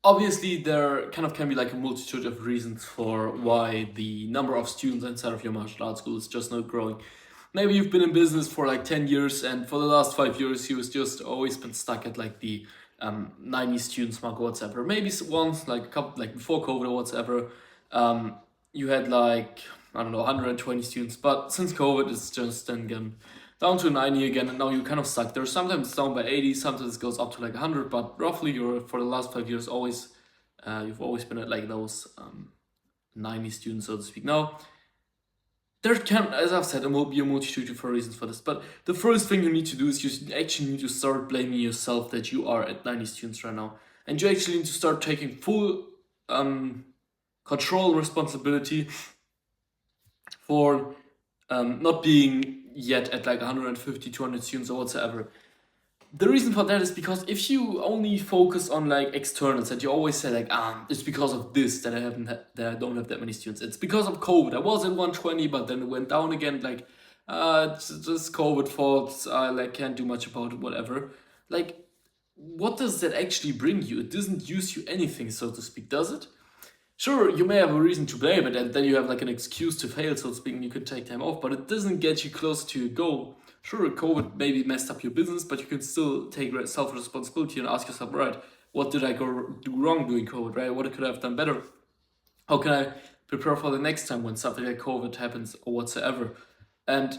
Obviously, there kind of can be like a multitude of reasons for why the number of students inside of your martial arts school is just not growing. Maybe you've been in business for like 10 years, and for the last 5 years, you've just always been stuck at like the 90 students mark or whatever. Maybe once, like a couple, like before COVID or whatever, um, you had like, I don't know, 120 students, but since COVID, it's just then again down to 90 again, and now you're kind of stuck there. Sometimes it's down by 80, sometimes it goes up to like 100, but roughly you're for the last 5 years always you've always been at like those 90 students, so to speak. Now there can, as I've said, there will be a multitude of reasons for this, but the first thing you need to do is you actually need to start blaming yourself that you are at 90 students right now, and you actually need to start taking full control and responsibility for not being yet at like 150, 200 students or whatsoever. The reason for that is because if you only focus on like externals and you always say like it's because of this that I don't have that many students. It's because of COVID. I was at 120, but then it went down again. Like it's just COVID fault. I like can't do much about it. Whatever. Like, what does that actually bring you? It doesn't use you anything, so to speak, does it? Sure, you may have a reason to blame it, and then you have like an excuse to fail, so to speak, and you could take time off, but it doesn't get you closer to your goal. Sure, COVID maybe messed up your business, but you can still take self responsibility and ask yourself, right, what did I do wrong during COVID, right? What could I have done better? How can I prepare for the next time when something like COVID happens or whatsoever? And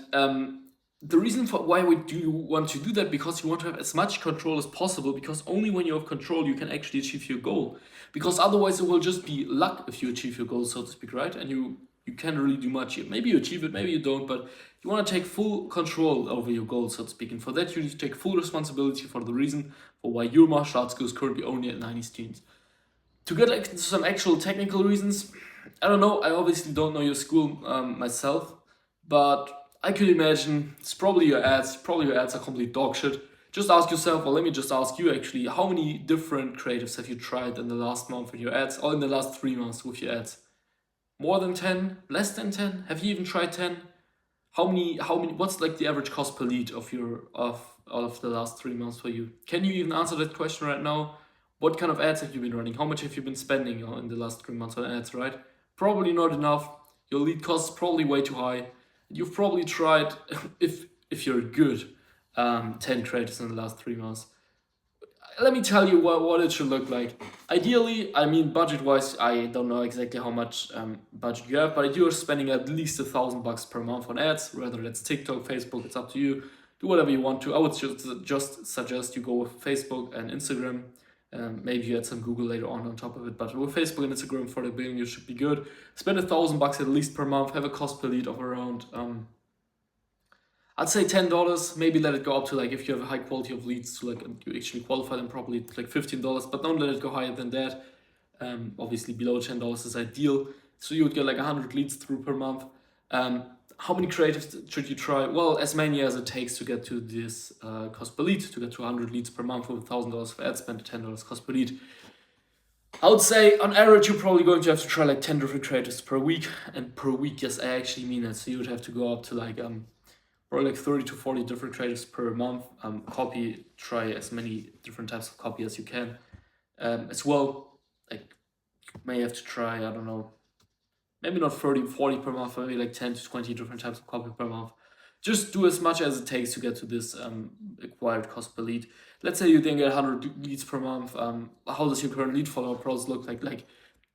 the reason for why we do want to do that, because you want to have as much control as possible, because only when you have control you can actually achieve your goal, because otherwise it will just be luck if you achieve your goal, so to speak, right? And you can't really do much here. Maybe you achieve it, maybe you don't, but you want to take full control over your goal, so to speak, and for that you need to take full responsibility for the reason for why your martial arts school is currently only at 90 students. To get like some actual technical reasons, I don't know. I obviously don't know your school myself, but I could imagine it's probably your ads. Probably your ads are complete dog shit. Just ask yourself, or let me just ask you actually, how many different creatives have you tried in the last month with your ads, or in the last 3 months with your ads? More than 10? Less than 10? Have you even tried 10? How many what's like the average cost per lead of your of the last 3 months for you? Can you even answer that question right now? What kind of ads have you been running? How much have you been spending in the last 3 months on ads, right? Probably not enough. Your lead cost is probably way too high. You've probably tried if you're good 10 creators in the last 3 months. Let me tell you what it should look like. Ideally, I mean, budget wise, I don't know exactly how much budget you have, but you're spending at least $1,000 per month on ads, whether that's TikTok, Facebook, it's up to you. Do whatever you want to. I would just suggest you go with Facebook and Instagram. Maybe you add some Google later on top of it, but with Facebook and Instagram for the beginning, you should be good. Spend $1,000 at least per month. Have a cost per lead of around I'd say $10. Maybe let it go up to like if you have a high quality of leads to like you actually qualify them properly, it's like $15. But don't let it go higher than that. Obviously below $10 is ideal. So you would get like 100 leads through per month. How many creatives should you try? Well, as many as it takes to get to this cost per lead, to get to 100 leads per month with $1,000 for ad spend, $10 cost per lead. I would say on average you're probably going to have to try like 10 different creatives per week. And per week, yes, I actually mean that. So you would have to go up to like or like 30 to 40 different creatives per month. Try as many different types of copy as you can. As well, like you may have to try, I don't know, maybe not 30, 40 per month, but maybe like 10 to 20 different types of copy per month. Just do as much as it takes to get to this acquired cost per lead. Let's say you then get 100 leads per month. How does your current lead follow up process look like? Like,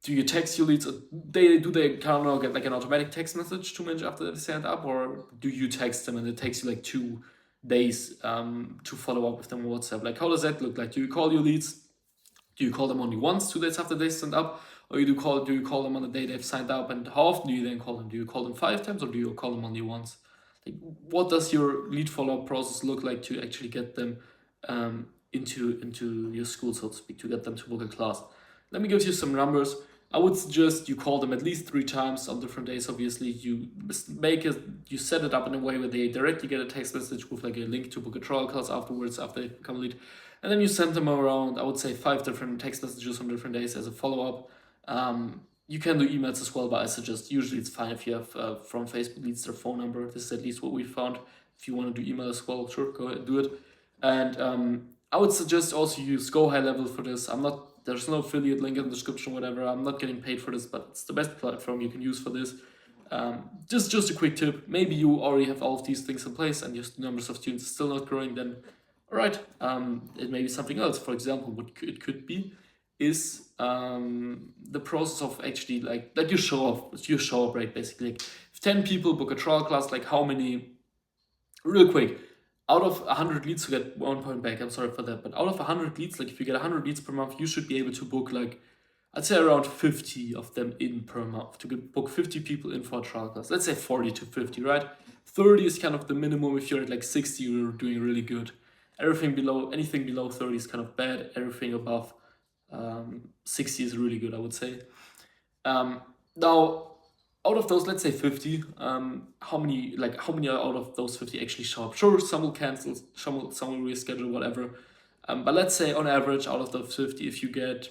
do you text your leads? Do they kind of get like an automatic text message 2 minutes after they send up, or do you text them and it takes you like 2 days to follow up with them on WhatsApp? Like, how does that look like? Do you call your leads? Do you call them only once, 2 days after they send up, or do you call them on the day they've signed up? And how often do you then call them? Do you call them 5 times, or do you call them only once? Like, what does your lead follow up process look like to actually get them into your school, so to speak, to get them to book a class? Let me give you some numbers. I would suggest you call them at least 3 times on different days. Obviously, you set it up in a way where they directly get a text message with like a link to book a trial class afterwards after they become a lead, and then you send them around. I would say 5 different text messages on different days as a follow up. You can do emails as well, but I suggest usually it's fine if you have from Facebook leads their phone number. This is at least what we found. If you want to do email as well, sure, go ahead and do it. And I would suggest also use Go High Level for this. I'm not There's no affiliate link in the description, whatever. I'm not getting paid for this, but it's the best platform you can use for this. Just a quick tip. Maybe you already have all of these things in place and your numbers of students are still not growing, then all right, it may be something else. For example, what it could be is the process of actually like your show up rate, basically. Like if 10 people book a trial class, like how many, real quick, out of 100 leads, you get 1 point back. I'm sorry for that, but out of 100 leads, like if you get 100 leads per month, you should be able to book like, I'd say around 50 of them in per month, to book 50 people in for a trial class. Let's say 40 to 50, right? 30 is kind of the minimum. If you're at like 60, you're doing really good. Anything below 30 is kind of bad. Everything above 60 is really good, I would say. Now, out of those, let's say 50, how many out of those 50 actually show up? Sure, some will cancel, some will reschedule, whatever. But let's say on average, out of those 50, if you get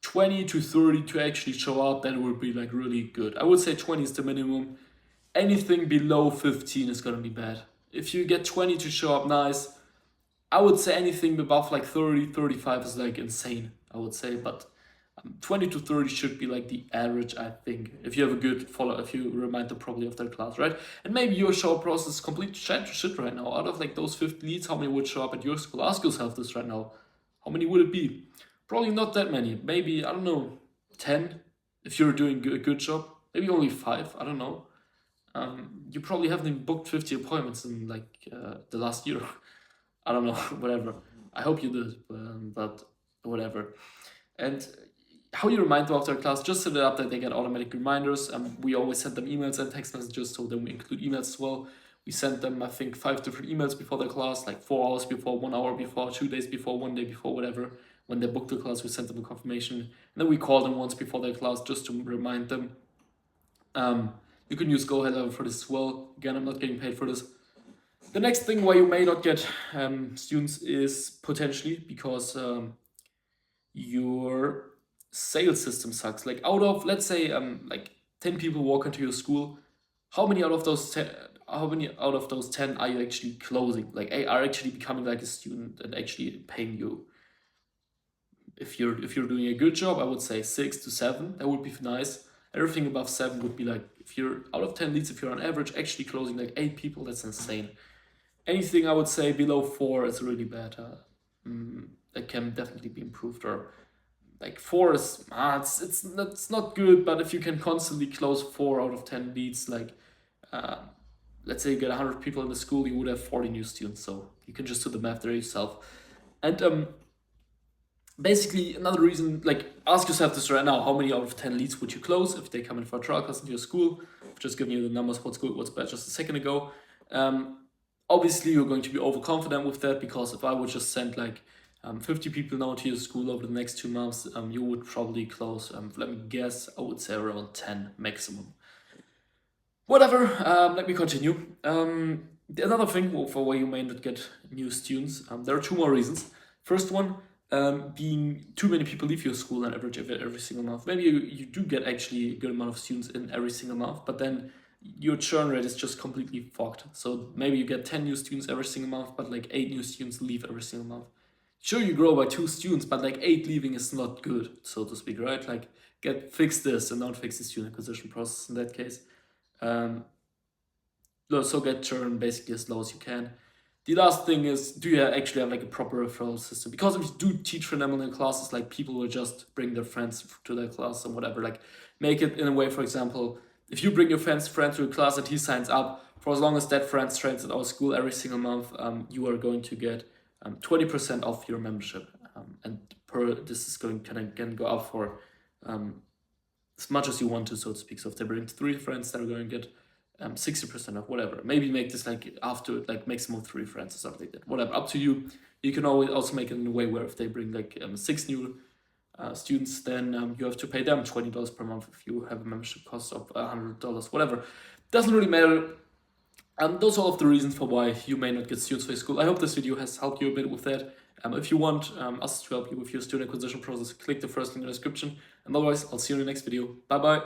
20 to 30 to actually show up, that would be like really good. I would say 20 is the minimum. Anything below 15 is gonna be bad. If you get 20 to show up, nice. I would say anything above like 30, 35 is like insane, I would say, but 20 to 30 should be like the average, I think, if you have a good follow, if you remind them properly of their class, right? And maybe your show process is complete shit right now. Out of like those 50 leads, how many would show up at your school? Ask yourself this right now. How many would it be? Probably not that many. Maybe, I don't know, 10 if you're doing a good job. Maybe only 5, I don't know. You probably haven't even booked 50 appointments in like the last year. I don't know, whatever. I hope you did, but whatever. And how you remind them of their class, just set it up that they get automatic reminders. We always send them emails and text messages, so then we include emails as well. We send them, I think, 5 different emails before their class, like 4 hours before, 1 hour before, 2 days before, 1 day before, whatever. When they book the class, we send them a confirmation. And then we call them once before their class just to remind them. You can use GoHeadLevel for this as well. Again, I'm not getting paid for this. The next thing why you may not get students is potentially because your sales system sucks. Like out of, let's say, like 10 people walk into your school, how many out of those 10 are you actually closing? Like are actually becoming like a student and actually paying you? If you're doing a good job, I would say 6 to 7. That would be nice. Everything above 7 would be like, if you're out of 10 leads, if you're on average actually closing like 8 people, that's insane. Anything I would say below 4 is really bad. That can definitely be improved. Or like 4 is it's not good, but if you can constantly close 4 out of 10 leads, like let's say you get 100 people in the school, you would have 40 new students. So you can just do the math there yourself. And basically, another reason, like, ask yourself this right now: how many out of 10 leads would you close if they come in for a trial class in your school? I've just given you the numbers, what's good, what's bad, just a second ago. Obviously, you're going to be overconfident with that, because if I would just send like 50 people now to your school over the next 2 months, you would probably close, let me guess, I would say around 10 maximum. Whatever, let me continue. Another thing for why you may not get new students, there are 2 more reasons. First one, being too many people leave your school on average every single month. Maybe you do get actually a good amount of students in every single month, but then your churn rate is just completely fucked. So maybe you get 10 new students every single month, but like 8 new students leave every single month. Sure, you grow by 2 students, but like 8 leaving is not good, so to speak, right? Like fix this and don't fix the student acquisition process in that case. So get churn basically as low as you can. The last thing is, do you actually have like a proper referral system? Because if you do teach phenomenal classes, like people will just bring their friends to their class and whatever. Like make it in a way, for example, if you bring your friend to a class and he signs up, for as long as that friend trains at our school every single month, you are going to get 20% off your membership. And this is can go up for as much as you want to, so to speak. So if they bring 3 friends, they're going to get 60% off, whatever. Maybe make this like after like maximum 3 friends or something like that. Whatever, up to you. You can always also make it in a way where if they bring like 6 new students, then you have to pay them $20 per month if you have a membership cost of $100, whatever. Doesn't really matter. Those are all of the reasons for why you may not get students for your school. I hope this video has helped you a bit with that. If you want us to help you with your student acquisition process, click the first link in the description. And otherwise, I'll see you in the next video. Bye bye.